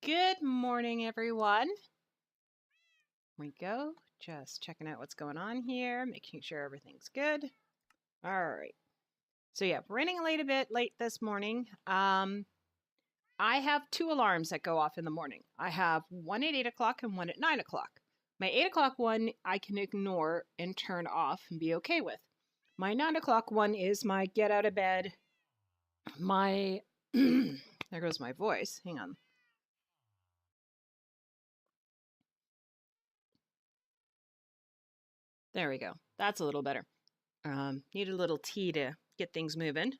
Good morning, everyone. Here we go. Just checking out what's going on here, making sure everything's good. All right. So yeah, running a bit late this morning. I have two alarms that go off in the morning. I have one at 8 o'clock and one at 9 o'clock. My 8 o'clock one I can ignore and turn off and be okay with. My 9 o'clock one is my get out of bed. My there goes my voice. Hang on. There we go. That's a little better. Need a little tea to get things moving.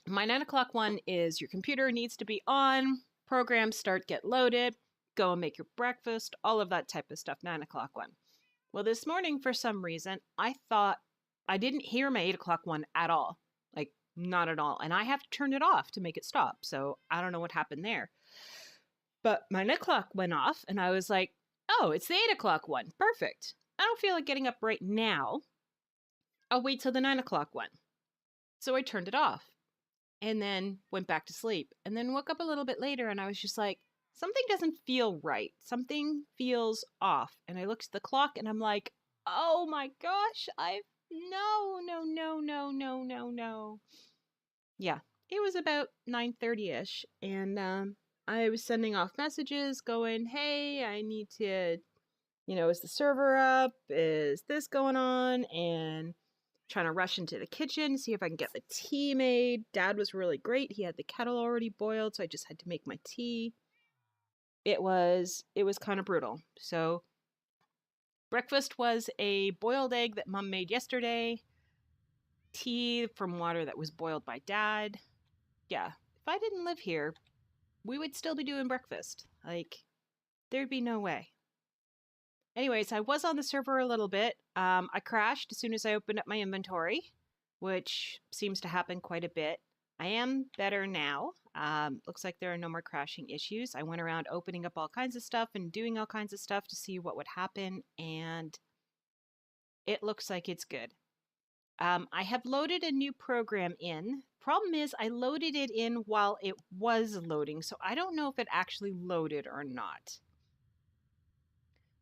My 9 o'clock one is your computer needs to be on, programs start, get loaded, go and make your breakfast, all of that type of stuff, 9 o'clock one. Well, this morning, for some reason, I thought I didn't hear my 8 o'clock one at all. Like, not at all. And I have to turn it off to make it stop. So I don't know what happened there. But my 9 o'clock went off and I was like, oh, it's the 8 o'clock one. Perfect. I don't feel like getting up right now. I'll wait till the 9 o'clock one. So I turned it off and then went back to sleep and then woke up a little bit later and I was just like, something doesn't feel right. Something feels off. And I looked at the clock and I'm like, oh my gosh, no. Yeah, it was about 9:30ish and I was sending off messages going, hey, I need to, is the server up? Is this going on? And trying to rush into the kitchen, see if I can get the tea made. Dad was really great. He had the kettle already boiled, so I just had to make my tea. It was kind of brutal. So breakfast was a boiled egg that Mom made yesterday. Tea from water that was boiled by Dad. Yeah, if I didn't live here, we would still be doing breakfast. Like, there'd be no way. Anyways, I was on the server a little bit. I crashed as soon as I opened up my inventory, which seems to happen quite a bit. I am better now. Looks like there are no more crashing issues. I went around opening up all kinds of stuff and doing all kinds of stuff to see what would happen, and it looks like it's good. I have loaded a new program in. Problem is, I loaded it in while it was loading, so I don't know if it actually loaded or not.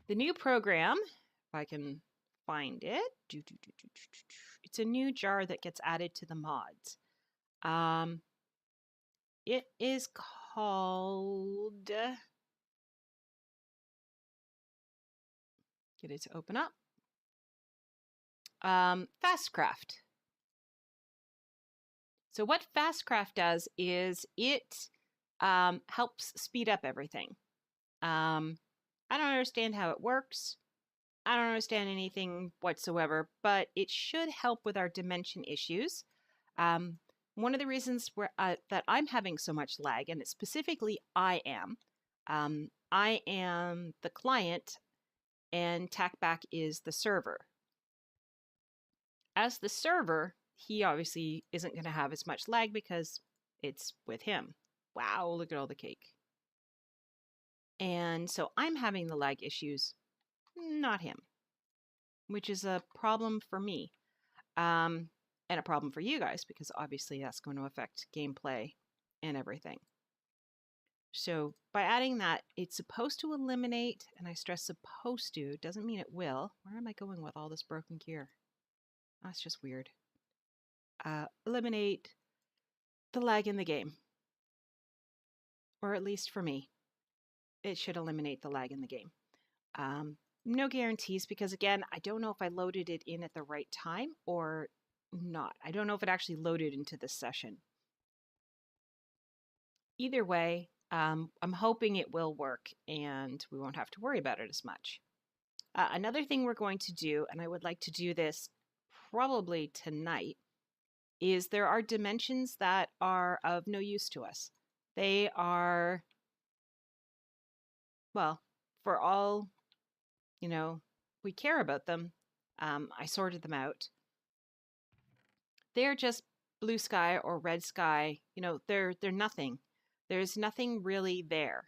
The new program, if I can find it, it's a new jar that gets added to the mods. It is called, get it to open up, Fastcraft. So what Fastcraft does is it helps speed up everything. I don't understand how it works. I don't understand anything whatsoever, but it should help with our dimension issues. One of the reasons that I'm having so much lag, and it's specifically I am the client and TACback is the server. As the server, he obviously isn't going to have as much lag because it's with him. Wow, look at all the cake. And so I'm having the lag issues, not him, which is a problem for me and a problem for you guys because obviously that's going to affect gameplay and everything. So by adding that, it's supposed to eliminate, and I stress supposed to, doesn't mean it will. Where am I going with all this broken gear? That's just weird. Eliminate the lag in the game, or at least for me. It should eliminate the lag in the game. No guarantees because, again, I don't know if I loaded it in at the right time or not. I don't know if it actually loaded into this session. Either way, I'm hoping it will work and we won't have to worry about it as much. Another thing we're going to do, and I would like to do this probably tonight, is there are dimensions that are of no use to us. They are, well, for all, we care about them. I sorted them out. They're just blue sky or red sky. They're nothing. There's nothing really there.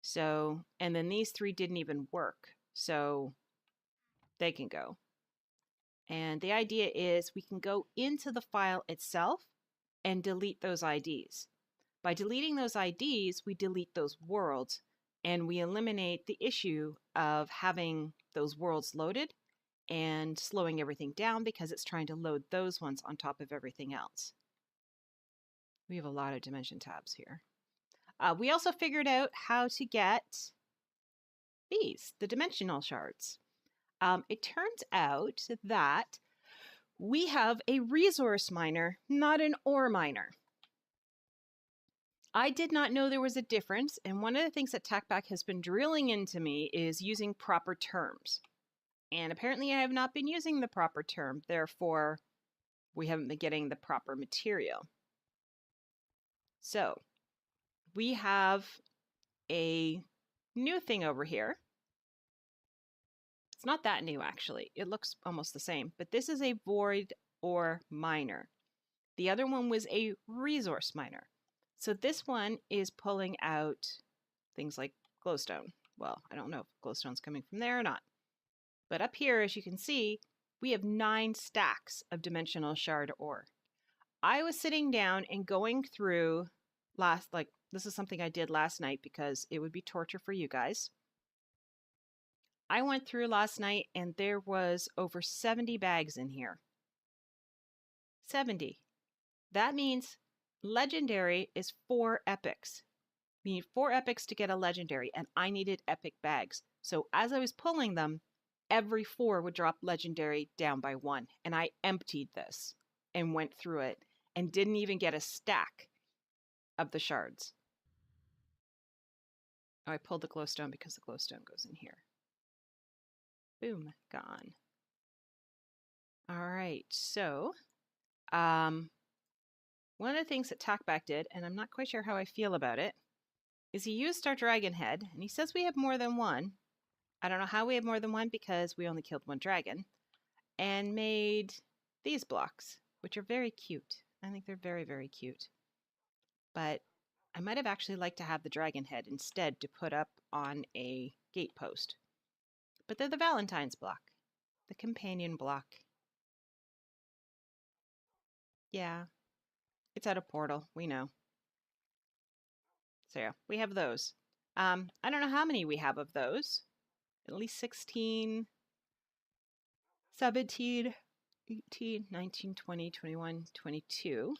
So, and then these three didn't even work. So they can go. And the idea is we can go into the file itself and delete those IDs. By deleting those IDs, we delete those worlds and we eliminate the issue of having those worlds loaded and slowing everything down because it's trying to load those ones on top of everything else. We have a lot of dimension tabs here. We also figured out how to get these, the dimensional shards. It turns out that we have a resource miner, not an ore miner. I did not know there was a difference, and one of the things that TACBack has been drilling into me is using proper terms. And apparently I have not been using the proper term, therefore we haven't been getting the proper material. So we have a new thing over here. It's not that new actually, it looks almost the same, but this is a void ore miner. The other one was a resource miner. So this one is pulling out things like glowstone. Well, I don't know if glowstone's coming from there or not. But up here, as you can see, we have 9 stacks of dimensional shard ore. I was sitting down and going through this is something I did last night because it would be torture for you guys. I went through last night and there was over 70 bags in here. 70. That means legendary is 4 epics. You need 4 epics to get a legendary, and I needed epic bags. So as I was pulling them, every 4 would drop legendary down by 1. And I emptied this and went through it and didn't even get a stack of the shards. Oh, I pulled the glowstone because the glowstone goes in here. Boom, gone. All right, so one of the things that TACBack did, and I'm not quite sure how I feel about it, is he used our dragon head, and he says we have more than one. I don't know how we have more than one because we only killed 1 dragon, and made these blocks, which are very cute. I think they're very, very cute. But I might have actually liked to have the dragon head instead to put up on a gate post. But they're the Valentine's block, the companion block. Yeah, it's at a portal, we know. So yeah, we have those. I don't know how many we have of those. At least 16, 17, 18, 19, 20, 21, 22,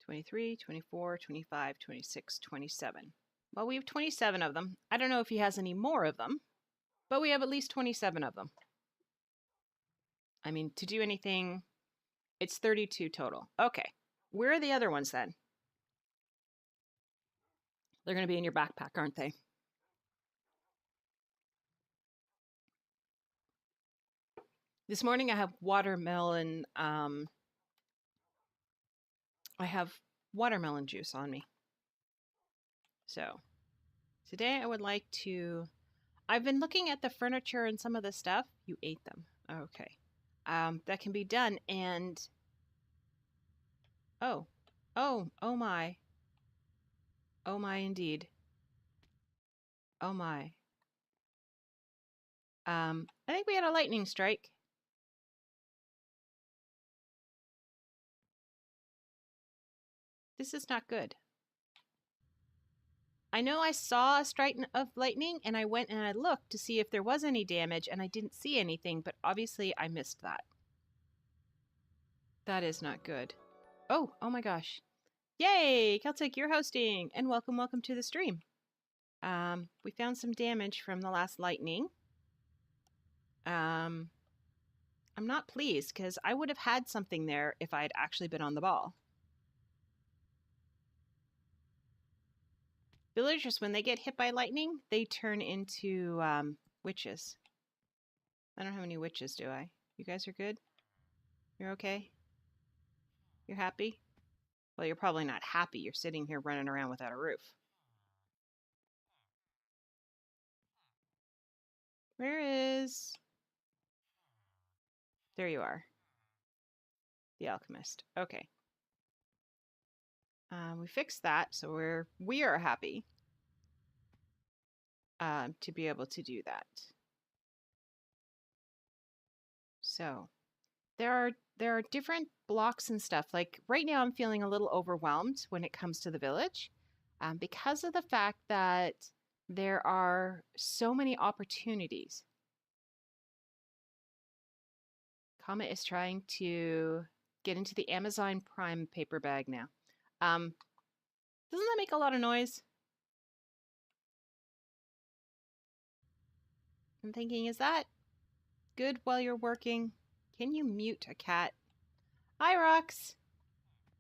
23, 24, 25, 26, 27. Well, we have 27 of them. I don't know if he has any more of them, but we have at least 27 of them. I mean, to do anything, it's 32 total. Okay, where are the other ones then? They're going to be in your backpack, aren't they? This morning I have watermelon, I have watermelon juice on me. So today I would like to, I've been looking at the furniture and some of the stuff. You ate them. Okay. That can be done. And oh my. Oh my, indeed. Oh my. I think we had a lightning strike. This is not good. I know I saw a strike of lightning and I went and I looked to see if there was any damage and I didn't see anything, but obviously I missed that. That is not good. Oh my gosh. Yay! Celtic, you're hosting and welcome to the stream. We found some damage from the last lightning. I'm not pleased because I would have had something there if I had actually been on the ball. Villagers, when they get hit by lightning, they turn into witches. I don't have any witches, do I? You guys are good? You're okay? You're happy? Well, you're probably not happy. You're sitting here running around without a roof. Where is... There you are. The alchemist. Okay. We fixed that, so we are happy to be able to do that. So there are different blocks and stuff. Like right now, I'm feeling a little overwhelmed when it comes to the village, because of the fact that there are so many opportunities. Comet is trying to get into the Amazon Prime paper bag now. Doesn't that make a lot of noise? I'm thinking, is that good while you're working? Can you mute a cat? Hi, Rox.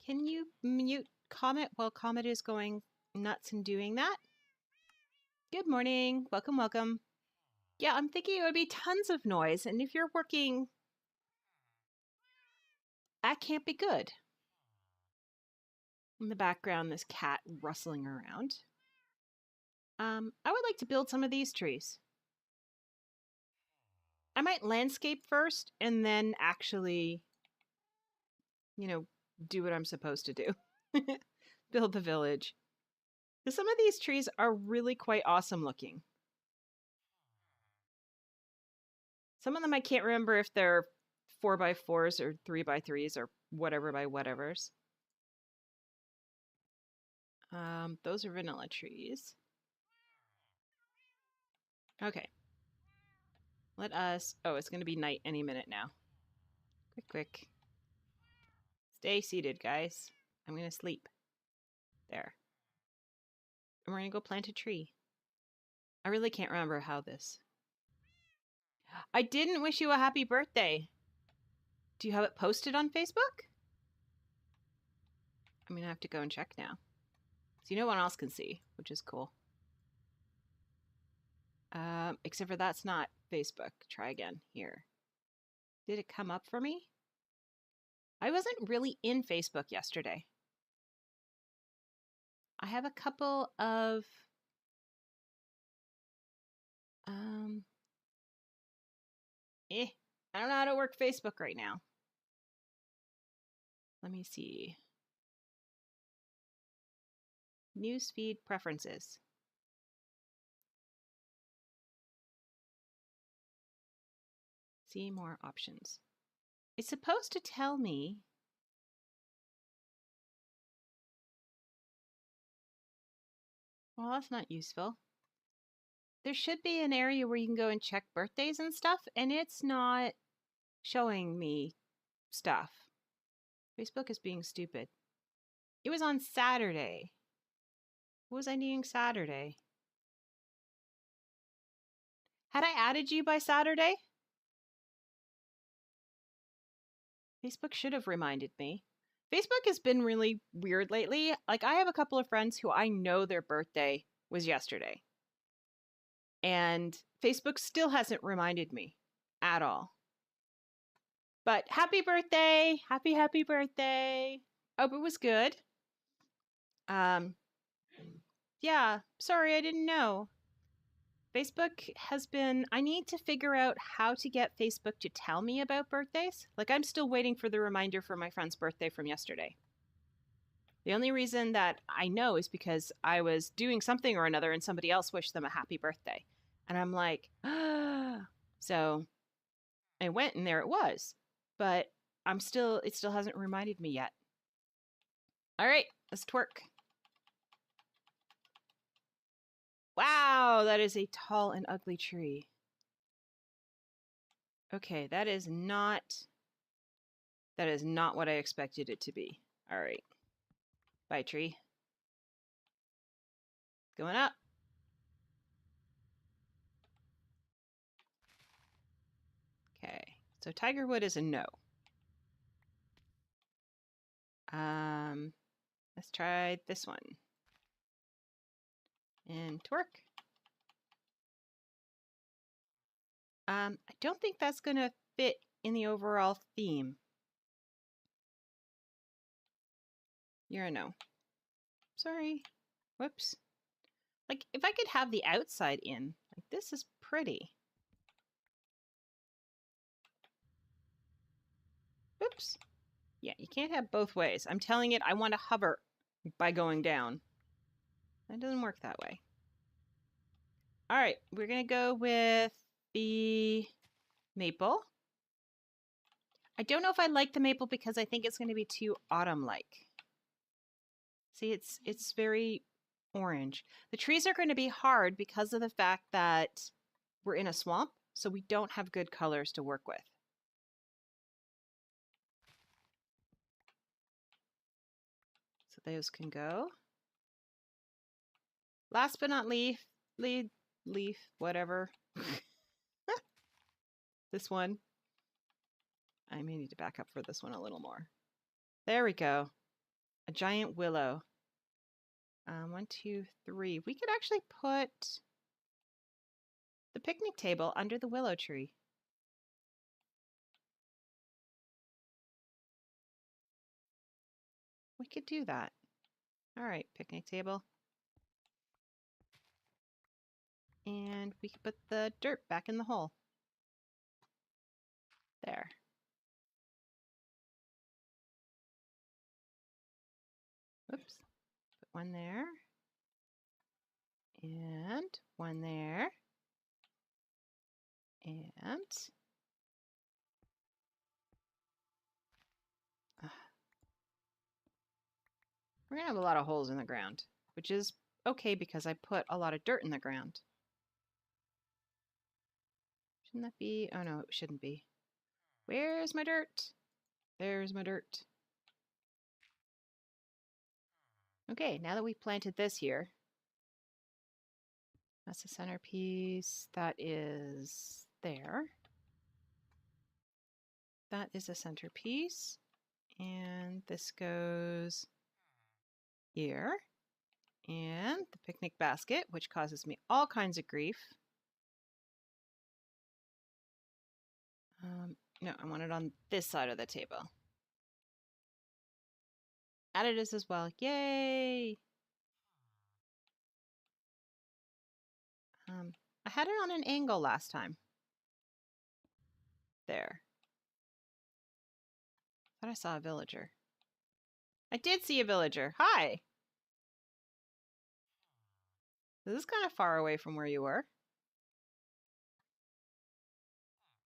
Can you mute Comet while Comet is going nuts and doing that? Good morning. Welcome, welcome. Yeah, I'm thinking it would be tons of noise, and if you're working, that can't be good. In the background, this cat rustling around. I would like to build some of these trees. I might landscape first and then actually, do what I'm supposed to do. Build the village. Because some of these trees are really quite awesome looking. Some of them I can't remember if they're 4x4s or 3x3s or whatever by whatevers. Those are vanilla trees. Okay. Let us... Oh, it's going to be night any minute now. Quick, quick. Stay seated, guys. I'm going to sleep. There. And we're going to go plant a tree. I really can't remember how this... I didn't wish you a happy birthday. Do you have it posted on Facebook? I'm going to have to go and check now. So no one else can see, which is cool. Except for that's not Facebook. Try again. Here. Did it come up for me? I wasn't really in Facebook yesterday. I have a couple of... I don't know how to work Facebook right now. Let me see. Newsfeed preferences. See more options. It's supposed to tell me... Well, that's not useful. There should be an area where you can go and check birthdays and stuff, and it's not showing me stuff. Facebook is being stupid. It was on Saturday. What was I doing Saturday? Had I added you by Saturday? Facebook should have reminded me. Facebook has been really weird lately. Like, I have a couple of friends who I know their birthday was yesterday. And Facebook still hasn't reminded me at all. But happy birthday! Happy birthday! Hope it was good. Yeah, sorry, I didn't know. Facebook has been... I need to figure out how to get Facebook to tell me about birthdays. Like, I'm still waiting for the reminder for my friend's birthday from yesterday. The only reason that I know is because I was doing something or another and somebody else wished them a happy birthday. And I'm like, ah. So I went and there it was. But it still hasn't reminded me yet. All right, let's twerk. Wow, that is a tall and ugly tree. Okay, that is not what I expected it to be. All right. Bye, tree. Going up. Okay, so Tigerwood is a no. Let's try this one. And twerk. I don't think that's gonna fit in the overall theme. You're a no. Sorry. Whoops. Like, if I could have the outside in, like, this is pretty. Oops. Yeah, you can't have both ways. I'm telling it I want to hover by going down. That doesn't work that way. All right, we're going to go with the maple. I don't know if I like the maple because I think it's going to be too autumn-like. See, it's very orange. The trees are going to be hard because of the fact that we're in a swamp, so we don't have good colors to work with. So those can go. Last but not least, leaf, whatever. This one. I may need to back up for this one a little more. There we go. A giant willow. 1, 2, 3. We could actually put the picnic table under the willow tree. We could do that. All right, picnic table. And we could put the dirt back in the hole. There. Oops. Put one there. And one there. And we're going to have a lot of holes in the ground, which is okay because I put a lot of dirt in the ground. Shouldn't that be? Oh no, it shouldn't be. Where's my dirt? There's my dirt. Okay, now that we've planted this here, that's the centerpiece. That is there. That is a centerpiece. And this goes here. And the picnic basket, which causes me all kinds of grief. No, I want it on this side of the table. Added this as well. Yay! I had it on an angle last time. There. Thought I saw a villager. I did see a villager. Hi! This is kind of far away from where you were.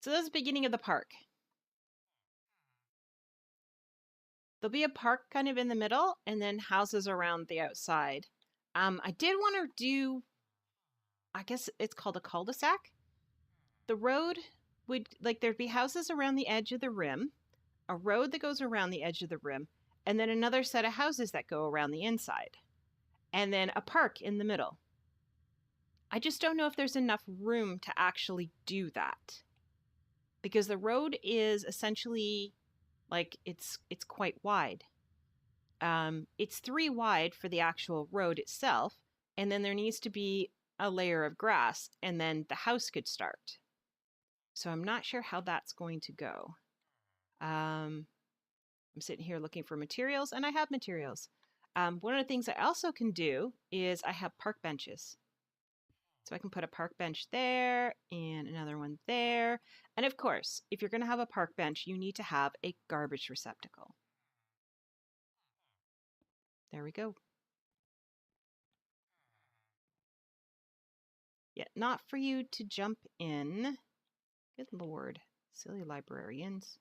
So this is the beginning of the park. There'll be a park kind of in the middle and then houses around the outside. I did want to do, I guess it's called a cul-de-sac. The road would, like, there'd be houses around the edge of the rim, a road that goes around the edge of the rim, and then another set of houses that go around the inside, and then a park in the middle. I just don't know if there's enough room to actually do that, because the road is essentially, like, it's quite wide. It's 3 wide for the actual road itself, and then there needs to be a layer of grass, and then the house could start. So I'm not sure how that's going to go. I'm sitting here looking for materials, and I have materials. One of the things I also can do is I have park benches. So I can put a park bench there and another one there. And of course, if you're going to have a park bench, you need to have a garbage receptacle. There we go. Yeah, not for you to jump in. Good Lord, silly librarians.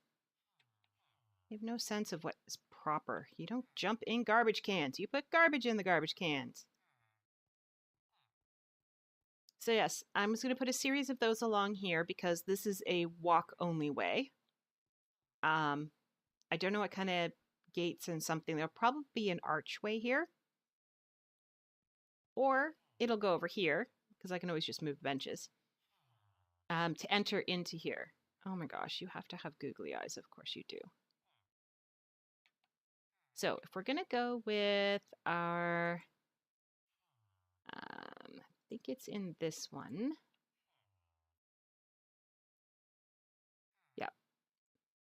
You have no sense of what is proper. You don't jump in garbage cans. You put garbage in the garbage cans. So yes, I'm just going to put a series of those along here because this is a walk-only way. I don't know what kind of gates and something. There'll probably be an archway here. Or it'll go over here because I can always just move benches to enter into here. Oh my gosh, you have to have googly eyes. Of course you do. So if we're going to go with our, I think it's in this one. Yep,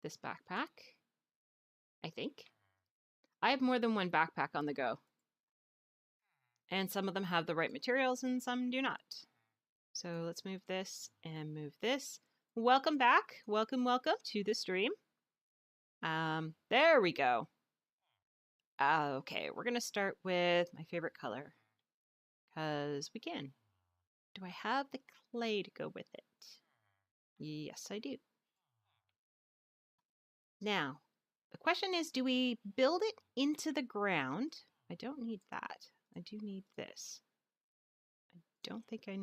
this backpack, I think. I have more than one backpack on the go. And some of them have the right materials and some do not. So let's move this and move this. Welcome back. Welcome to the stream. There we go. Okay, we're going to start with my favorite color because we can. Do I have the clay to go with it? Yes, I do. Now, the question is, do we build it into the ground? I don't need that. I do need this. I don't think I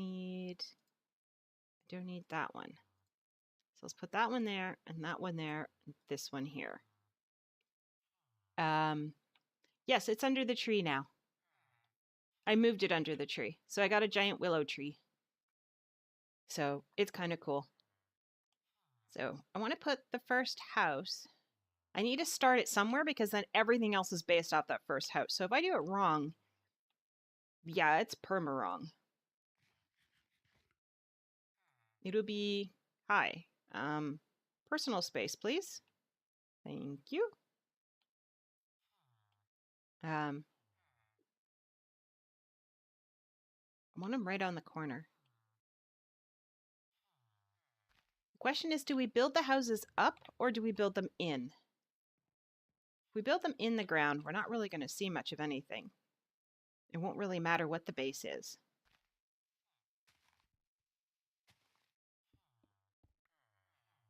don't need that one. So let's put that one there, and that one there, and this one here. Yes, it's under the tree now. I moved it under the tree. So I got a giant willow tree. So it's kind of cool. So I want to put the first house. I need to start it somewhere because then everything else is based off that first house. So if I do it wrong, yeah, it's perma wrong. It'll be, hi, personal space, please. Thank you. I want them right on the corner. The question is, do we build the houses up or do we build them in? If we build them in the ground, we're not really going to see much of anything. It won't really matter what the base is.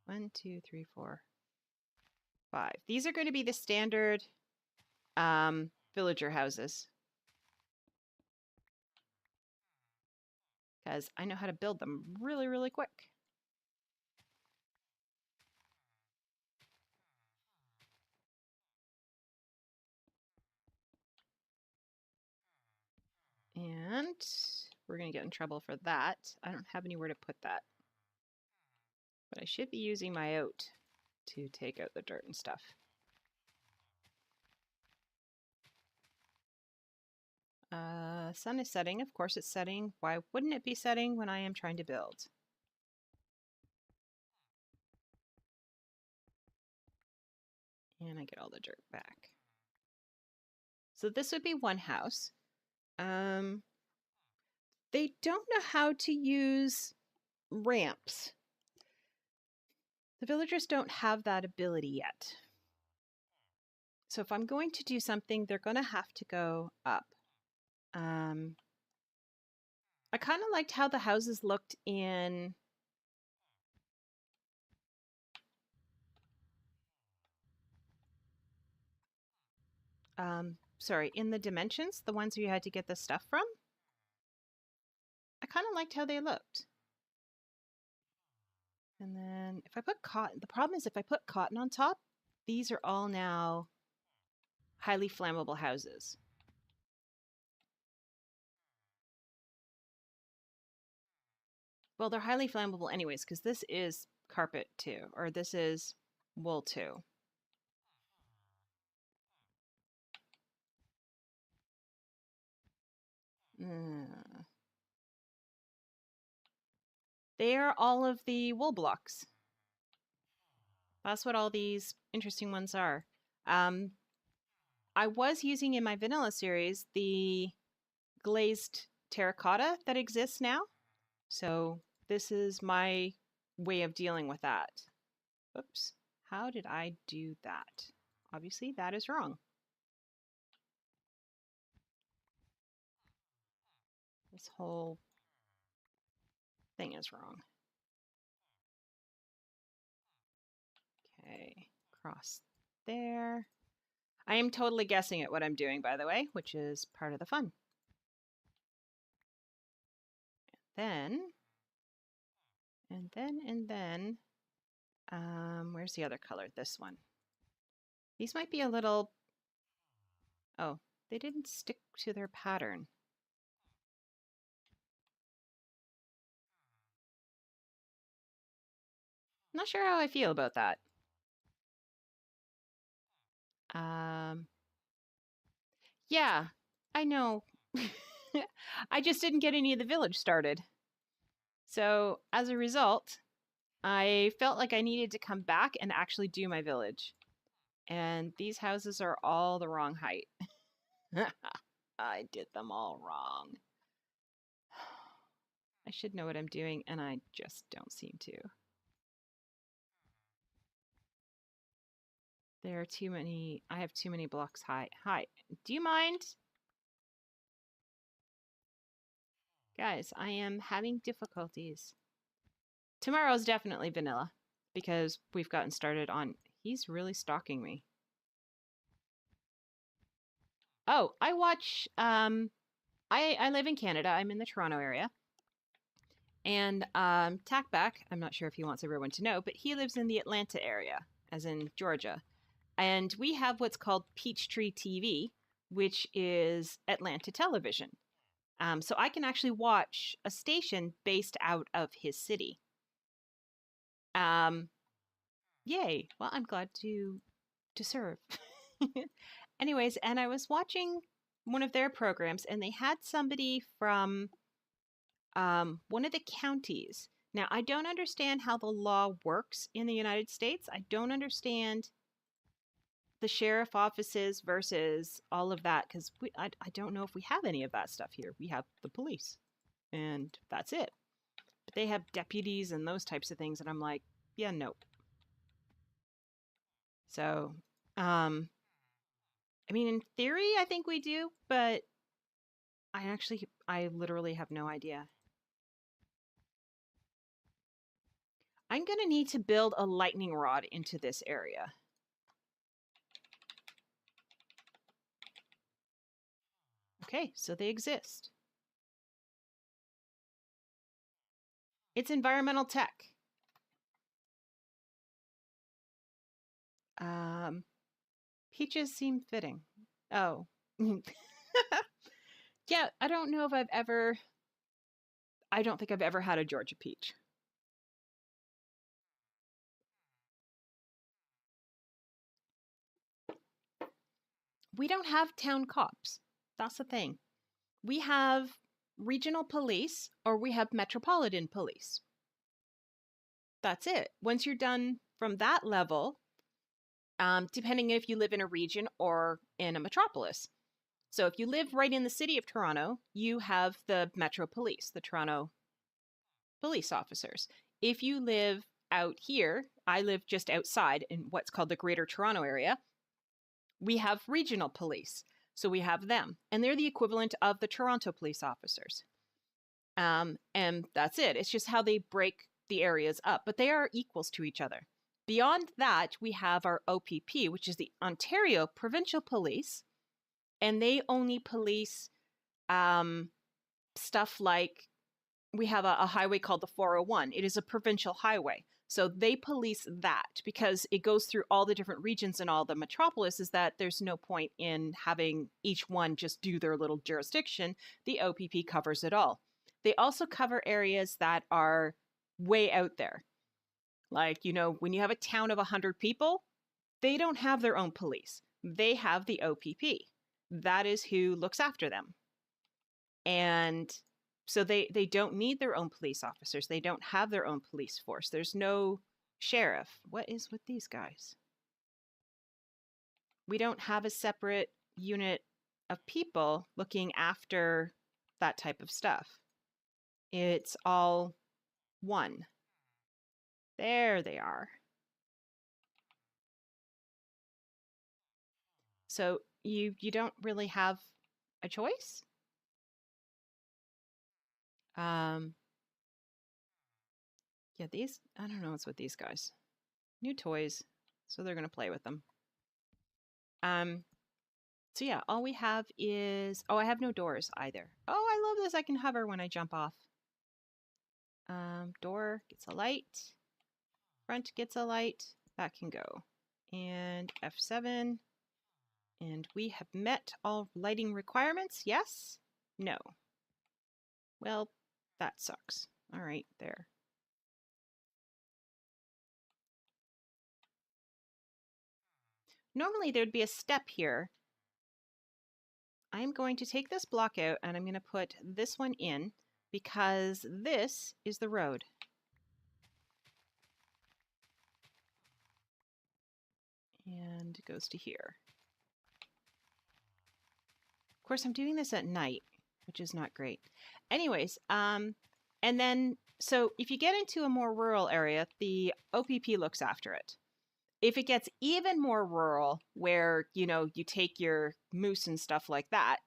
One, two, three, four, five. These are going to be the standard villager houses. Because I know how to build them really, really quick. And we're going to get in trouble for that. I don't have anywhere to put that. But I should be using my oat to take out the dirt and stuff. Sun is setting. Of course it's setting. Why wouldn't it be setting when I am trying to build? And I get all the dirt back. So this would be one house. They don't know how to use ramps. The villagers don't have that ability yet. So if I'm going to do something, they're going to have to go up. I kind of liked how the houses looked in in the dimensions, the ones where you had to get the stuff from. I kind of liked how they looked. And then if I put cotton, the problem is if I put cotton on top, these are all now highly flammable houses. Well, they're highly flammable anyways, because this is carpet too, or this is wool too. They are all of the wool blocks. That's what all these interesting ones are. I was using in my vanilla series the glazed terracotta that exists now. So this is my way of dealing with that. Oops, how did I do that? Obviously that is wrong. This whole thing is wrong. Okay, cross there. I am totally guessing at what I'm doing, by the way, which is part of the fun. And then, where's the other color? This one. These might be a little, oh, they didn't stick to their pattern. I'm not sure how I feel about that. Yeah, I know. I just didn't get any of the village started. So as a result, I felt like I needed to come back and actually do my village. And these houses are all the wrong height. I did them all wrong. I should know what I'm doing, and I just don't seem to. There are too many, I have too many blocks high. Hi, do you mind? Guys, I am having difficulties. Tomorrow's definitely vanilla because we've gotten started on He's really stalking me. Oh, I watch, I live in Canada. I'm in the Toronto area. And Tackback, I'm not sure if he wants everyone to know, but he lives in the Atlanta area, as in Georgia. And we have what's called Peachtree TV, which is Atlanta television. So I can actually watch a station based out of his city. Yay! Well, I'm glad to serve. Anyways, and I was watching one of their programs, and they had somebody from one of the counties. Now, I don't understand how the law works in the United States. I don't understand the sheriff offices versus all of that, because I don't know if we have any of that stuff here. We have the police, and that's it. But they have deputies and those types of things, and I'm like, yeah, nope. So, I mean, in theory, I think we do, but I literally have no idea. I'm going to need to build a lightning rod into this area. Okay, so they exist. It's environmental tech. Peaches seem fitting. Oh. Yeah, I don't know if I don't think I've ever had a Georgia peach. We don't have town cops. That's the thing. We have regional police or we have metropolitan police. That's it. Once you're done from that level, depending if you live in a region or in a metropolis. So if you live right in the city of Toronto, you have the Metro Police, the Toronto police officers. If you live out here, I live just outside in what's called the Greater Toronto Area, we have regional police. So we have them, and they're the equivalent of the Toronto police officers. And that's it. It's just how they break the areas up, but they are equals to each other. Beyond that, we have our OPP, which is the Ontario Provincial Police, and they only police stuff like we have a highway called the 401. It is a provincial highway. So they police that because it goes through all the different regions and all the metropolises that there's no point in having each one just do their little jurisdiction. The OPP covers it all. They also cover areas that are way out there. Like, you know, when you have a town of 100 people, they don't have their own police. They have the OPP. That is who looks after them. And so they don't need their own police officers. They don't have their own police force. There's no sheriff. What is with these guys? We don't have a separate unit of people looking after that type of stuff. It's all one. There they are. So you don't really have a choice? Yeah, these, I don't know what's with these guys. New toys, so they're going to play with them. So yeah, all we have is, oh, I have no doors either. Oh, I love this. I can hover when I jump off. Door gets a light. Front gets a light. That can go. And F7. And we have met all lighting requirements. Yes? No. Well, that sucks. All right, there. Normally there'd be a step here. I'm going to take this block out and I'm going to put this one in because this is the road. And it goes to here. Of course, I'm doing this at night, which is not great. Anyways, and then, so if you get into a more rural area, the OPP looks after it. If it gets even more rural, where, you know, you take your moose and stuff like that,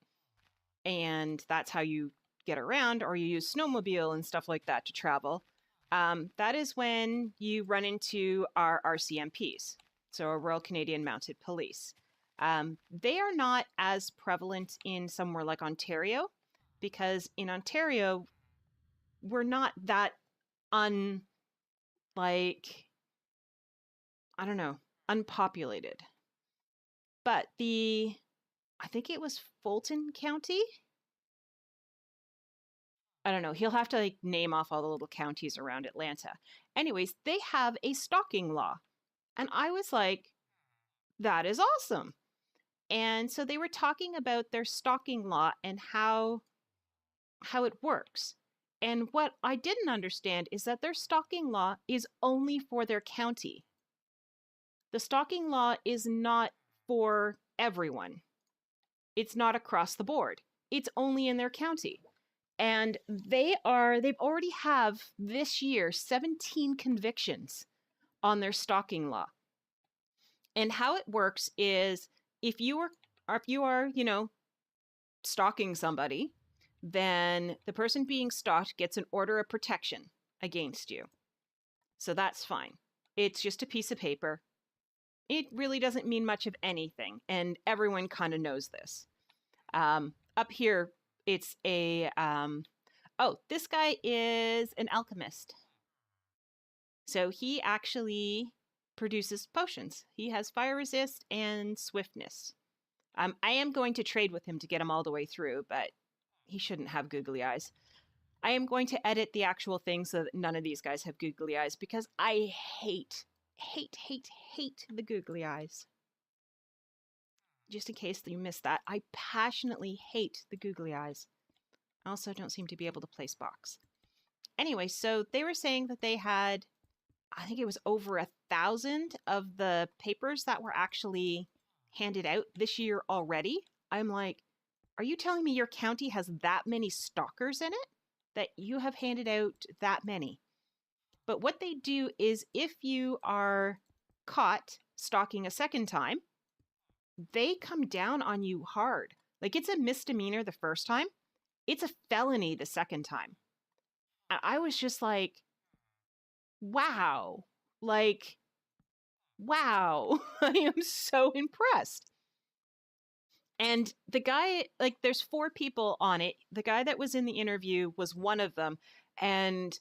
and that's how you get around, or you use snowmobile and stuff like that to travel, that is when you run into our RCMPs. so a Royal Canadian Mounted Police. They are not as prevalent in somewhere like Ontario, because in Ontario, we're not that like, I don't know, unpopulated. But I think it was Fulton County. I don't know. He'll have to like name off all the little counties around Atlanta. Anyways, they have a stalking law. And I was like, that is awesome. And so they were talking about their stalking law and how it works. And what I didn't understand is that their stalking law is only for their county. The stalking law is not for everyone. It's not across the board. It's only in their county. And they've already have this year 17 convictions on their stalking law. And how it works is if you are, stalking somebody, then the person being stalked gets an order of protection against you. So that's fine. It's just a piece of paper. It really doesn't mean much of anything, and everyone kind of knows this. Up here, it's a, this guy is an alchemist. So he actually produces potions. He has fire resist and swiftness. I am going to trade with him to get him all the way through, but he shouldn't have googly eyes. I am going to edit the actual thing so that none of these guys have googly eyes, because I hate the googly eyes. Just in case you missed that, I passionately hate the googly eyes. I also don't seem to be able to place box. Anyway, so they were saying that they had, I think it was over 1,000 of the papers that were actually handed out this year already. I'm like, are you telling me your county has that many stalkers in it? That you have handed out that many? But what they do is if you are caught stalking a second time, they come down on you hard. Like, it's a misdemeanor the first time. It's a felony the second time. And I was just like, wow. Like, wow. I am so impressed. And the guy, like, there's 4 people on it. The guy that was in the interview was one of them. And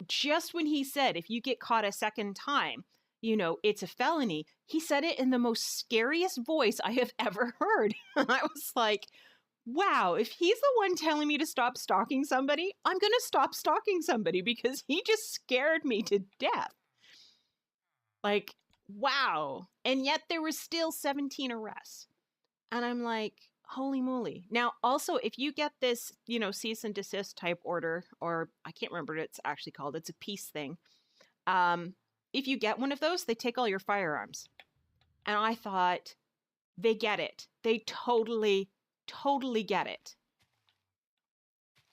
just when he said, if you get caught a second time, it's a felony, he said it in the most scariest voice I have ever heard. I was like, wow, if he's the one telling me to stop stalking somebody, I'm going to stop stalking somebody, because he just scared me to death. Like, wow. And yet there were still 17 arrests. And I'm like, holy moly. Now, also, if you get this, cease and desist type order, or I can't remember what it's actually called, it's a peace thing. If you get one of those, they take all your firearms. And I thought, they get it. They totally get it.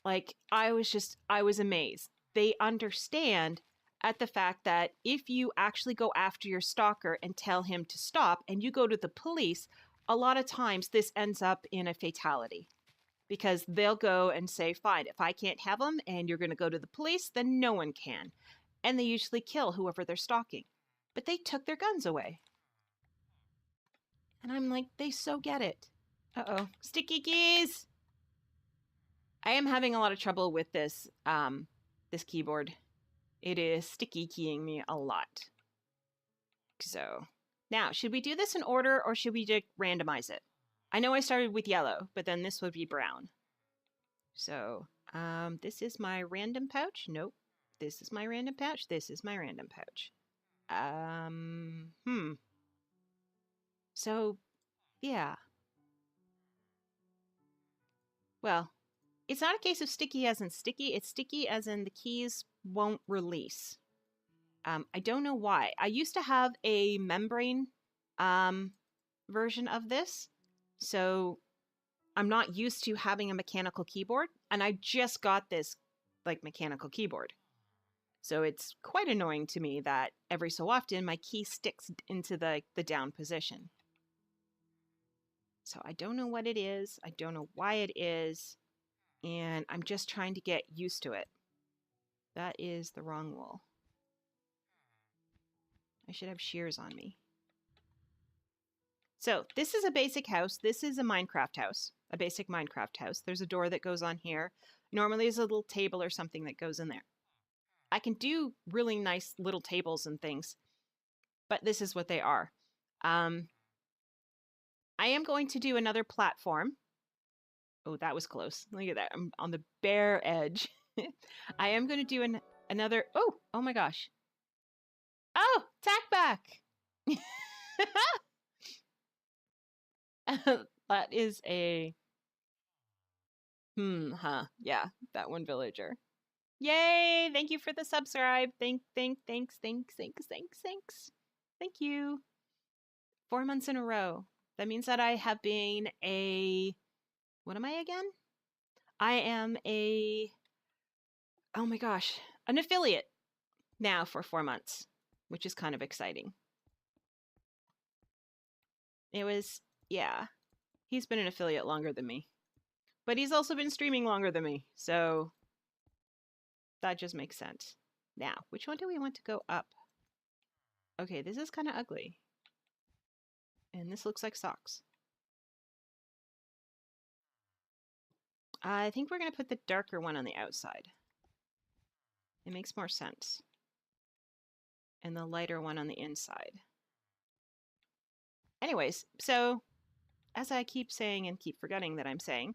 Like, I was amazed. They understand at the fact that if you actually go after your stalker and tell him to stop, and you go to the police, a lot of times this ends up in a fatality, because they'll go and say, fine, if I can't have them and you're going to go to the police, then no one can. And they usually kill whoever they're stalking. But they took their guns away. And I'm like, they so get it. Uh-oh. Sticky keys! I am having a lot of trouble with this, this keyboard. It is sticky keying me a lot. So, now, should we do this in order, or should we just randomize it? I know I started with yellow, but then this would be brown. So, this is my random pouch. Nope. This is my random pouch. This is my random pouch. So, yeah. Well, it's not a case of sticky as in sticky. It's sticky as in the keys won't release. I don't know why. I used to have a membrane version of this, so I'm not used to having a mechanical keyboard, and I just got this like mechanical keyboard. So it's quite annoying to me that every so often my key sticks into the down position. So I don't know what it is. I don't know why it is. And I'm just trying to get used to it. That is the wrong wool. I should have shears on me. So this is a basic house. This is a Minecraft house, a basic Minecraft house. There's a door that goes on here. Normally there's a little table or something that goes in there. I can do really nice little tables and things, but this is what they are. I am going to do another platform. Oh, that was close. Look at that. I'm on the bare edge. I am going to do another. Oh my gosh. Oh, tack back. That is a. Yeah, that one villager. Yay! Thank you for the subscribe. Thanks. Thank you. 4 months in a row. That means that I have been what am I again? I am oh my gosh, an affiliate now for 4 months, which is kind of exciting. Yeah. He's been an affiliate longer than me. But he's also been streaming longer than me, so that just makes sense. Now, which one do we want to go up? Okay, this is kind of ugly. And this looks like socks. I think we're going to put the darker one on the outside. It makes more sense. And the lighter one on the inside. Anyways, so as I keep saying and keep forgetting that I'm saying,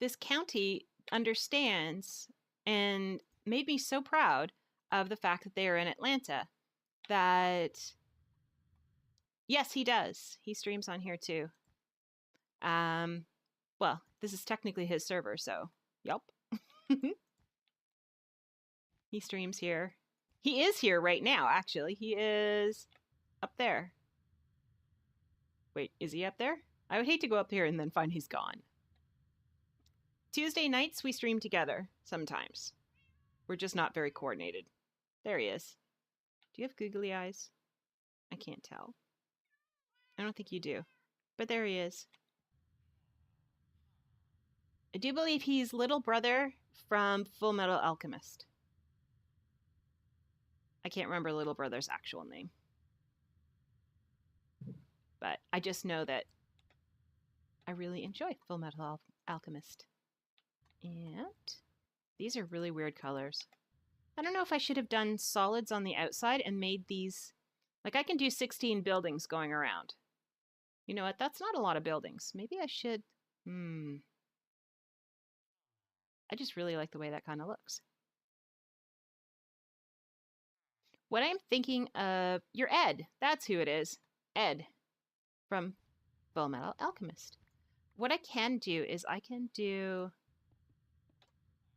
this county understands and made me so proud of the fact that they are in Atlanta that, yes, he does. He streams on here too. Well, this is technically his server, so yup. He streams here. He is here right now, actually. He is up there. Wait, is he up there? I would hate to go up here and then find he's gone. Tuesday nights, we stream together sometimes. We're just not very coordinated. There he is. Do you have googly eyes? I can't tell. I don't think you do. But there he is. I do believe he's little brother from Full Metal Alchemist. I can't remember little brother's actual name. But I just know that I really enjoy Full Metal Alchemist. And these are really weird colors. I don't know if I should have done solids on the outside and made these... Like, I can do 16 buildings going around. You know what? That's not a lot of buildings. Maybe I should... I just really like the way that kind of looks. What I'm thinking of... You're Ed. That's who it is. Ed. From Full Metal Alchemist. What I can do is I can do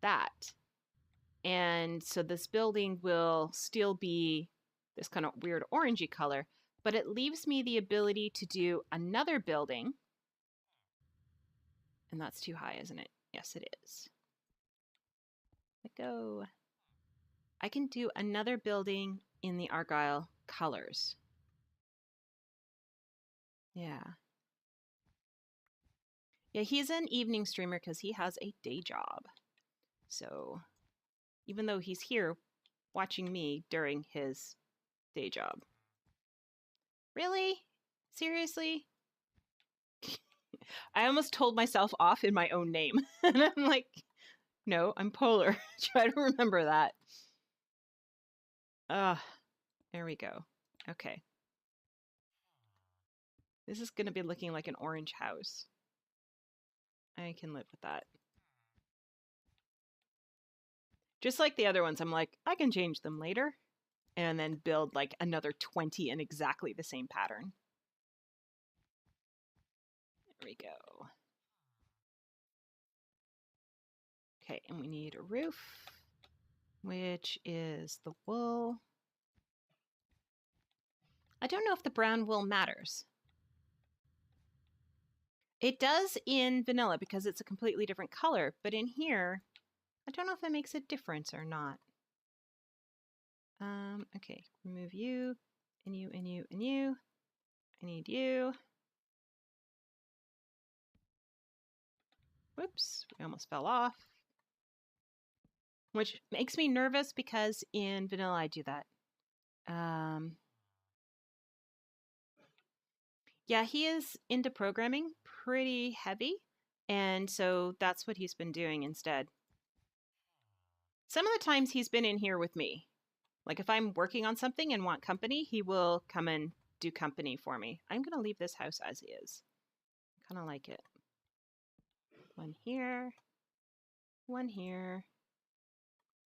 that. And so this building will still be this kind of weird orangey color, but it leaves me the ability to do another building. And that's too high, isn't it? Yes, it is. Let go. I can do another building in the Argyle colors. Yeah. Yeah, he's an evening streamer because he has a day job. So even though he's here watching me during his day job. Really? Seriously? I almost told myself off in my own name. And I'm like, no, I'm Polar. Try to remember that. There we go. Okay. This is going to be looking like an orange house. I can live with that. Just like the other ones, I'm like, I can change them later. And then build like another 20 in exactly the same pattern. There we go. Okay, and we need a roof, which is the wool. I don't know if the brown wool matters. It does in vanilla because it's a completely different color, but in here, I don't know if it makes a difference or not. Okay, remove you, and you, and you, and you. I need you. Whoops, we almost fell off. Which makes me nervous because in vanilla I do that. Yeah, he is into programming pretty heavy. And so that's what he's been doing instead. Some of the times he's been in here with me. Like if I'm working on something and want company, he will come and do company for me. I'm going to leave this house as is. Kind of like it. One here. One here.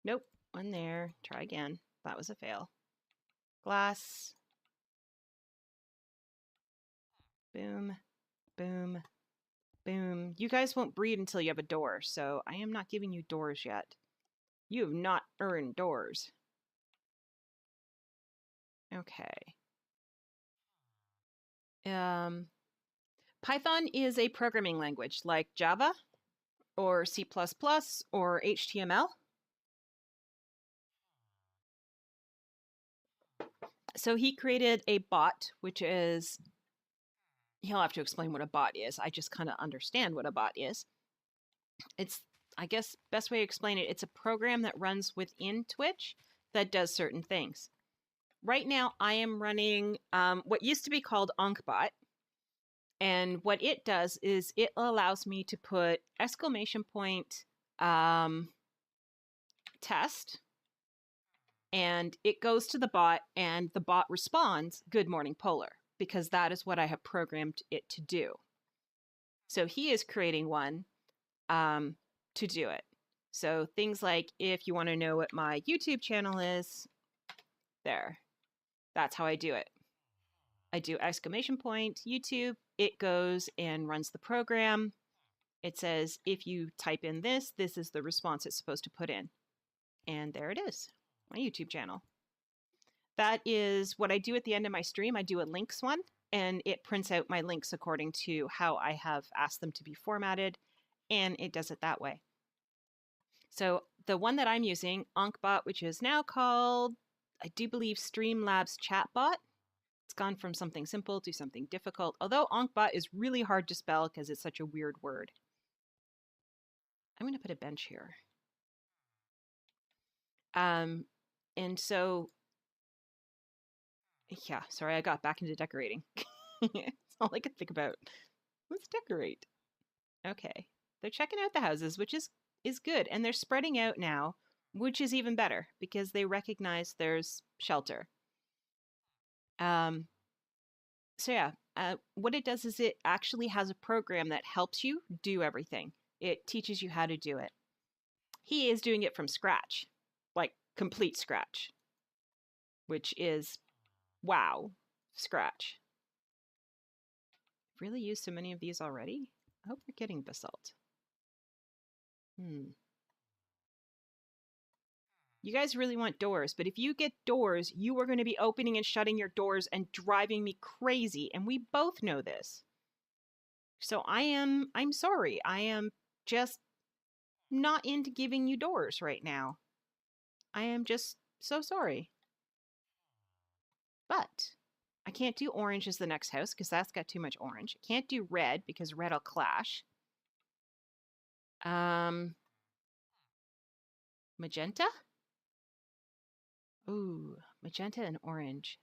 Nope. One there. Try again. That was a fail. Glass. Boom. Boom. Boom. You guys won't breed until you have a door, so I am not giving you doors yet. You have not earned doors. Okay. Python is a programming language like Java or C++ or HTML. So he created a bot, which is, he'll have to explain what a bot is. I just kind of understand what a bot is. It's, I guess, best way to explain it, it's a program that runs within Twitch that does certain things. Right now, I am running what used to be called OnkBot. And what it does is it allows me to put exclamation point test, and it goes to the bot, and the bot responds, "Good morning, Polar," because that is what I have programmed it to do. So he is creating one to do it. So things like if you want to know what my YouTube channel is, there. That's how I do it. I do exclamation point YouTube. It goes and runs the program. It says, if you type in this, this is the response it's supposed to put in. And there it is, my YouTube channel. That is what I do at the end of my stream. I do a links one, and it prints out my links according to how I have asked them to be formatted, and it does it that way. So the one that I'm using, OnkBot, which is now called, I do believe, Streamlabs Chatbot. It's gone from something simple to something difficult, although OnkBot is really hard to spell because it's such a weird word. I'm going to put a bench here. And so, yeah, sorry, I got back into decorating. It's all I could think about. Let's decorate. Okay. They're checking out the houses, which is good. And they're spreading out now, which is even better because they recognize there's shelter. So yeah, what it does is it actually has a program that helps you do everything. It teaches you how to do it. He is doing it from scratch, like complete scratch, which is, wow, scratch. I've really used so many of these already. I hope we're getting basalt. You guys really want doors, but if you get doors, you are going to be opening and shutting your doors and driving me crazy, and we both know this. So I'm sorry. I am just not into giving you doors right now. I am just so sorry. But I can't do orange as the next house because that's got too much orange. I can't do red because red will clash. Magenta? Ooh, magenta and orange.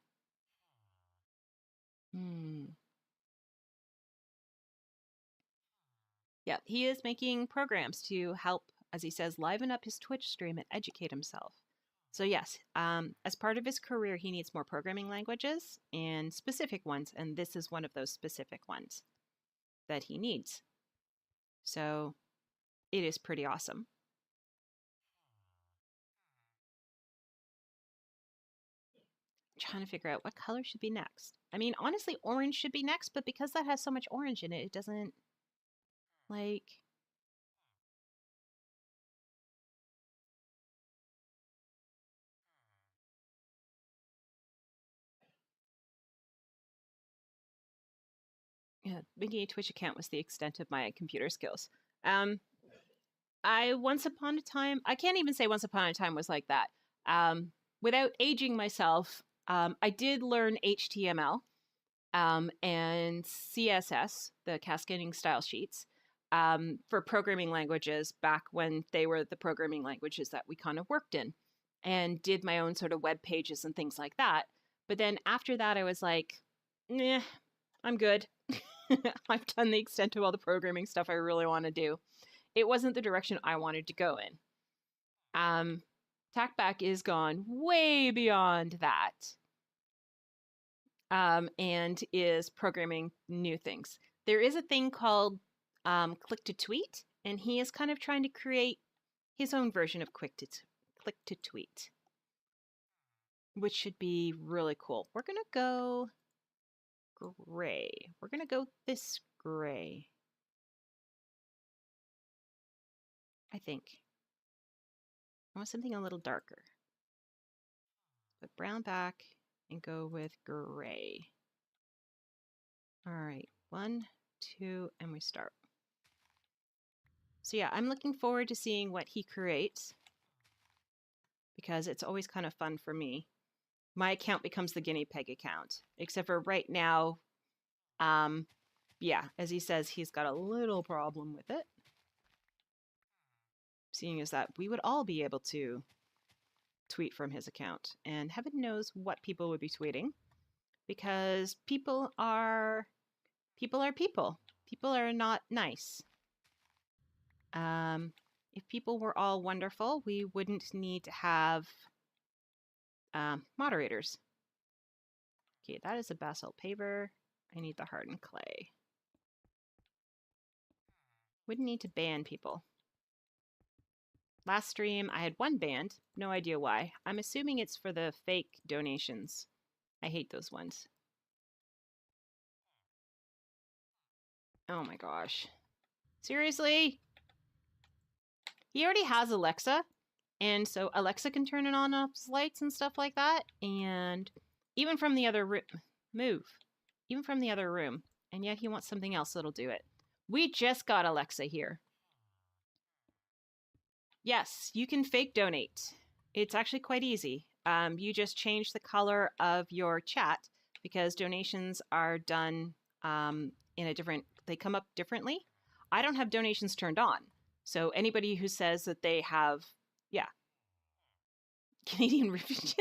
Yeah, he is making programs to help, as he says, liven up his Twitch stream and educate himself. So yes, as part of his career, he needs more programming languages and specific ones, and this is one of those specific ones that he needs. So it is pretty awesome. I'm trying to figure out what color should be next. I mean, honestly, orange should be next, but because that has so much orange in it, it doesn't, like... Yeah, making a Twitch account was the extent of my computer skills. I once upon a time, I can't even say once upon a time was like that. Without aging myself, I did learn HTML and CSS, the cascading style sheets, for programming languages back when they were the programming languages that we kind of worked in, and did my own sort of web pages and things like that. But then after that, I was like, nah, I'm good. I've done the extent of all the programming stuff I really want to do. It wasn't the direction I wanted to go in. TACBack is gone way beyond that, and is programming new things. There is a thing called click to tweet, and he is kind of trying to create his own version of click to tweet, which should be really cool. We're gonna go gray. We're gonna go this gray, I think. I want something a little darker. Put brown back and go with gray. All right, 1, 2, and we start. So yeah, I'm looking forward to seeing what he creates because it's always kind of fun for me. My account becomes the guinea pig account, except for right now, yeah, as he says, he's got a little problem with it. Seeing as that we would all be able to tweet from his account, and heaven knows what people would be tweeting, because people are people. People are not nice. If people were all wonderful, we wouldn't need to have moderators. Okay, that is a basalt paver. I need the hardened clay. Wouldn't need to ban people. Last stream, I had one banned. No idea why. I'm assuming it's for the fake donations. I hate those ones. Oh my gosh. Seriously? He already has Alexa, and so Alexa can turn it on off his lights and stuff like that, and even from the other room, even from the other room, and yet he wants something else that'll do it. We just got Alexa here. Yes, you can fake donate. It's actually quite easy. You just change the color of your chat because donations are done in a different, they come up differently. I don't have donations turned on. So anybody who says that they have, yeah, Canadian rupees.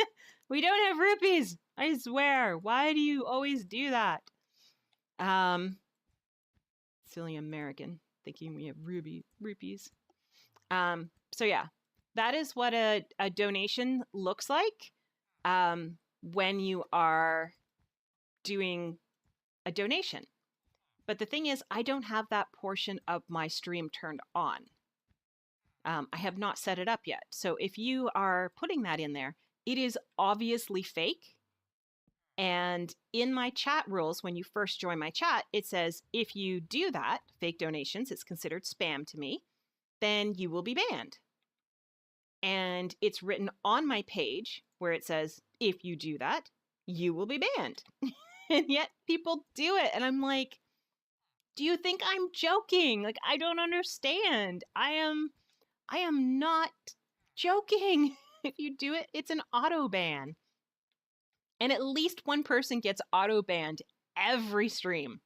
We don't have rupees, I swear. Why do you always do that? Silly American thinking we have rupees. So yeah, that is what a donation looks like when you are doing a donation. But the thing is, I don't have that portion of my stream turned on. I have not set it up yet. So if you are putting that in there, it is obviously fake. And in my chat rules, when you first join my chat, it says, if you do that, fake donations, it's considered spam to me, then you will be banned. And it's written on my page where it says, if you do that, you will be banned. And yet people do it. And I'm like, do you think I'm joking? Like, I don't understand. I am not joking. If you do it, it's an auto ban. And at least one person gets auto banned every stream.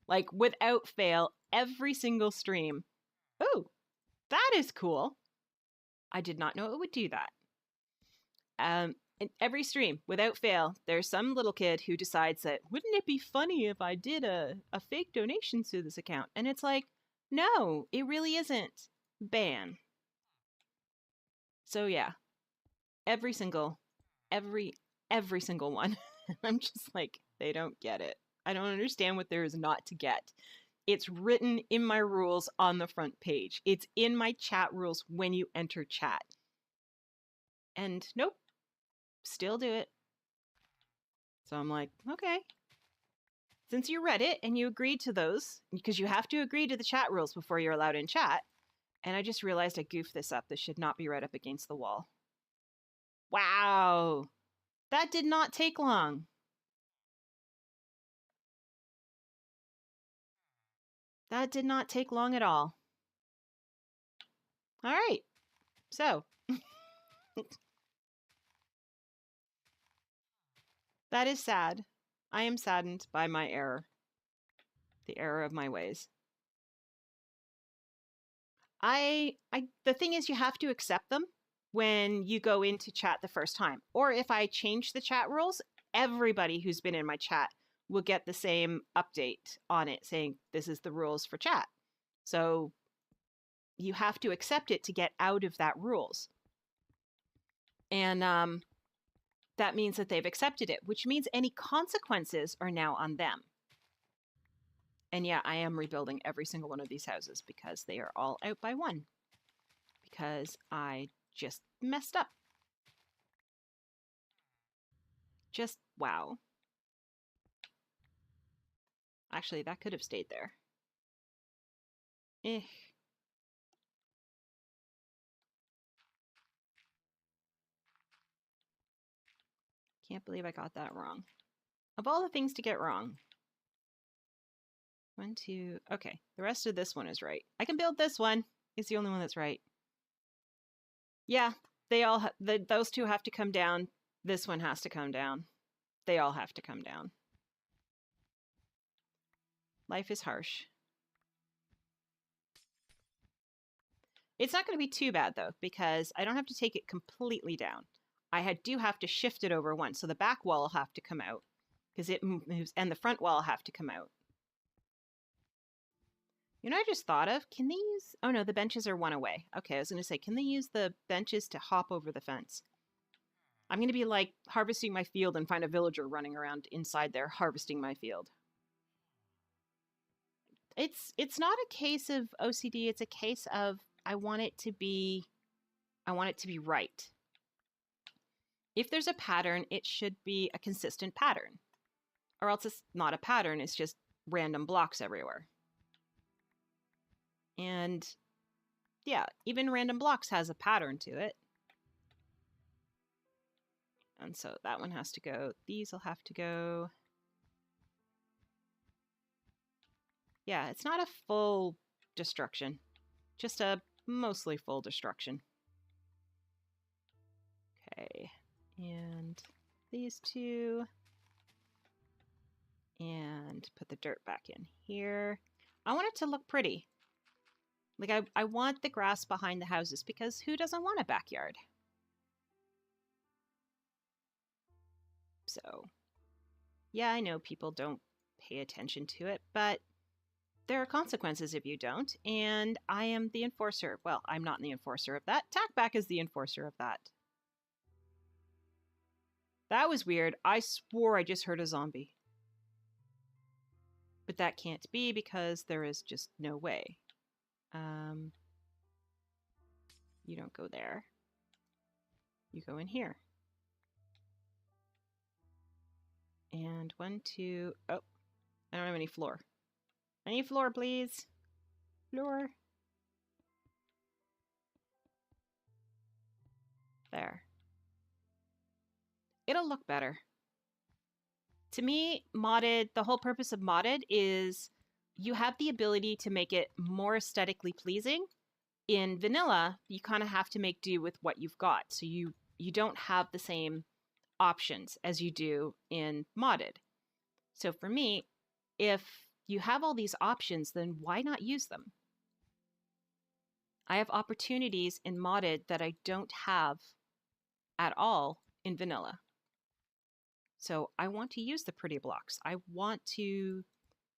Like, without fail, every single stream. Oh, that is cool. I did not know it would do that. In every stream, without fail, there's some little kid who decides that, wouldn't it be funny if I did a fake donation to this account? And it's like, no, it really isn't. Ban. So yeah, every single one. I'm just like, they don't get it. I don't understand what there is not to get. It's written in my rules on the front page. It's in my chat rules when you enter chat. And nope, still do it. So I'm like, okay. Since you read it and you agreed to those, because you have to agree to the chat rules before you're allowed in chat. And I just realized I goofed this up. This should not be right up against the wall. Wow. That did not take long. That did not take long at all. All right. So that is sad. I am saddened by my error. The error of my ways. The thing is, you have to accept them when you go into chat the first time. Or if I change the chat rules, everybody who's been in my chat will get the same update on it saying this is the rules for chat. So you have to accept it to get out of that rules. And that means that they've accepted it, which means any consequences are now on them. And yeah, I am rebuilding every single one of these houses because they are all out by one. Because I just messed up. Just wow. Actually, that could have stayed there. Eh. Can't believe I got that wrong. Of all the things to get wrong. 1, 2, okay. The rest of this one is right. I can build this one. It's the only one that's right. Yeah, they all, those two have to come down. This one has to come down. They all have to come down. Life is harsh. It's not going to be too bad though, because I don't have to take it completely down. I do have to shift it over once, so the back wall will have to come out because it moves, and the front wall will have to come out. You know, I just thought of, can they use, oh no, the benches are one away. Okay, I was going to say, can they use the benches to hop over the fence? I'm going to be like harvesting my field and find a villager running around inside there harvesting my field. It's not a case of OCD, it's a case of I want it to be right. If there's a pattern, it should be a consistent pattern. Or else it's not a pattern, it's just random blocks everywhere. And yeah, even random blocks has a pattern to it. And so that one has to go. These will have to go. Yeah, it's not a full destruction, just a mostly full destruction. Okay, and these two. And put the dirt back in here. I want it to look pretty. Like I want the grass behind the houses because who doesn't want a backyard? So, yeah, I know people don't pay attention to it, but there are consequences if you don't, and I am the enforcer. Well, I'm not the enforcer of that. Tackback is the enforcer of that. That was weird. I swore I just heard a zombie. But that can't be because there is just no way. You don't go there. You go in here. And 1, 2, oh, I don't have any floor. I need floor, please. Floor. There. It'll look better. To me, modded, the whole purpose of modded is you have the ability to make it more aesthetically pleasing. In vanilla, you kind of have to make do with what you've got. So you don't have the same options as you do in modded. So for me, if you have all these options, then why not use them? I have opportunities in modded that I don't have at all in vanilla. So I want to use the pretty blocks. I want to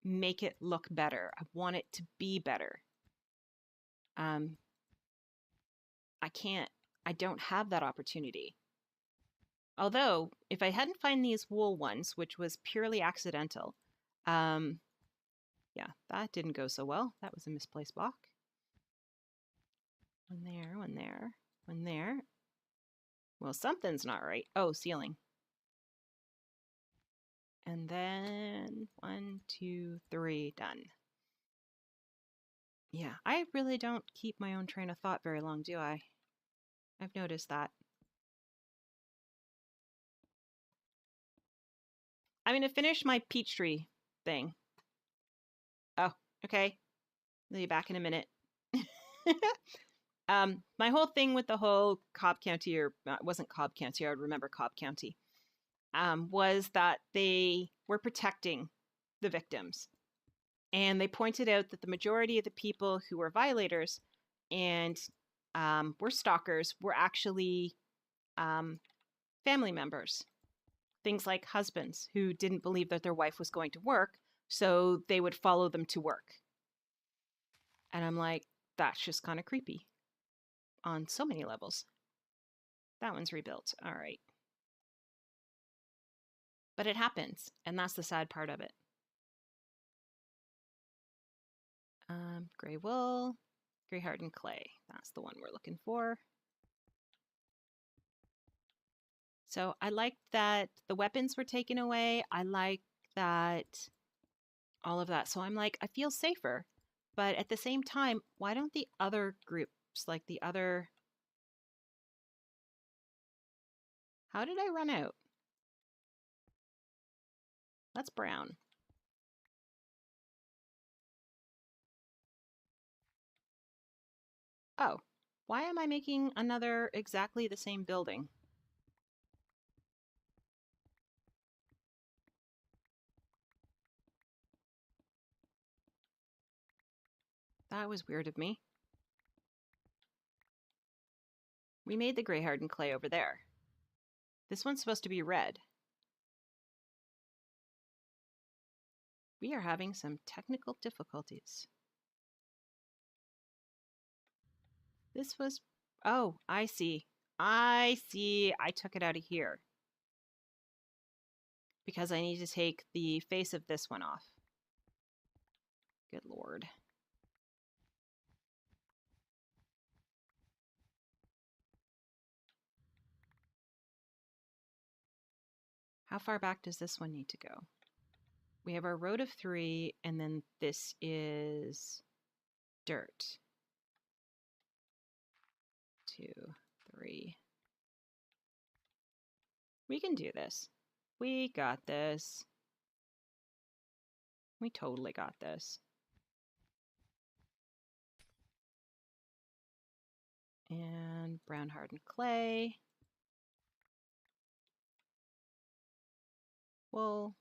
make it look better. I want it to be better. I don't have that opportunity. Although, if I hadn't found these wool ones, which was purely accidental, yeah, that didn't go so well. That was a misplaced block. One there, one there, one there. Well, something's not right. Oh, ceiling. And then 1, 2, 3, done. Yeah, I really don't keep my own train of thought very long, do I? I've noticed that. I'm going to finish my peach tree thing. Oh, okay. I'll be back in a minute. My whole thing with the whole Cobb County, or it wasn't Cobb County, I would remember Cobb County, was that they were protecting the victims. And they pointed out that the majority of the people who were violators and were stalkers were actually family members Things like husbands who didn't believe that their wife was going to work, so they would follow them to work. And I'm like, that's just kind of creepy on so many levels. That one's rebuilt. All right. But it happens, and that's the sad part of it. Gray wool, gray hardened clay. That's the one we're looking for. So I like that the weapons were taken away. I like that all of that. So I'm like, I feel safer. But at the same time, why don't the other groups, like the other... How did I run out? That's brown. Oh, why am I making another exactly the same building? That was weird of me. We made the gray hardened clay over there. This one's supposed to be red. We are having some technical difficulties. This was... Oh, I see. I see. I took it out of here. Because I need to take the face of this one off. Good Lord. How far back does this one need to go? We have our road of 3, and then this is dirt. 2, 3. We can do this. We got this. We totally got this. And brown hardened clay. Wool.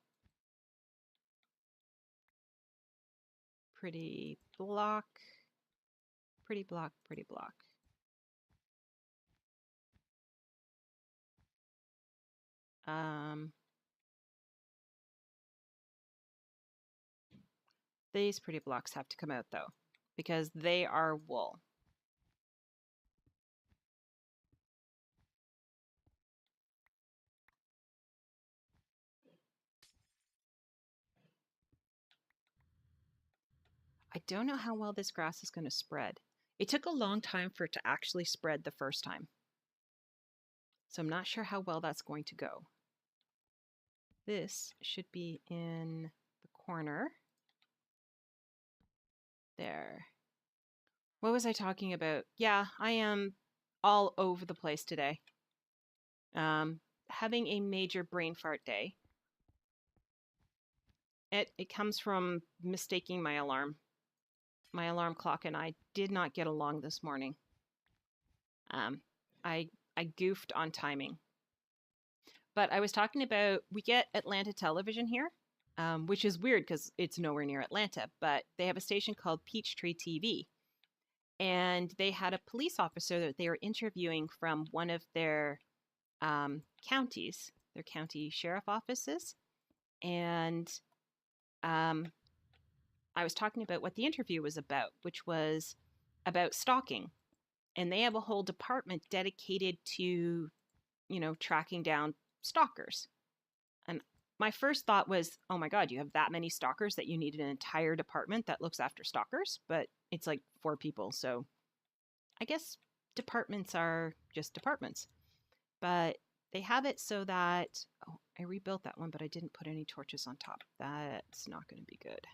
Pretty block. Pretty block, pretty block. These pretty blocks have to come out though, because they are wool. I don't know how well this grass is going to spread. It took a long time for it to actually spread the first time. So I'm not sure how well that's going to go. This should be in the corner. There. What was I talking about? Yeah, I am all over the place today. Having a major brain fart day. It comes from mistaking my alarm. My alarm clock and I did not get along this morning. I goofed on timing. But I was talking about, we get Atlanta television here, which is weird because it's nowhere near Atlanta, but they have a station called Peachtree TV. And they had a police officer that they were interviewing from one of their counties, their county sheriff offices. And I was talking about what the interview was about, which was about stalking. And they have a whole department dedicated to, tracking down stalkers. And my first thought was, oh my God, you have that many stalkers that you need an entire department that looks after stalkers? But it's like 4 people. So I guess departments are just departments. But they have it so that, oh, I rebuilt that one, but I didn't put any torches on top. That's not going to be good.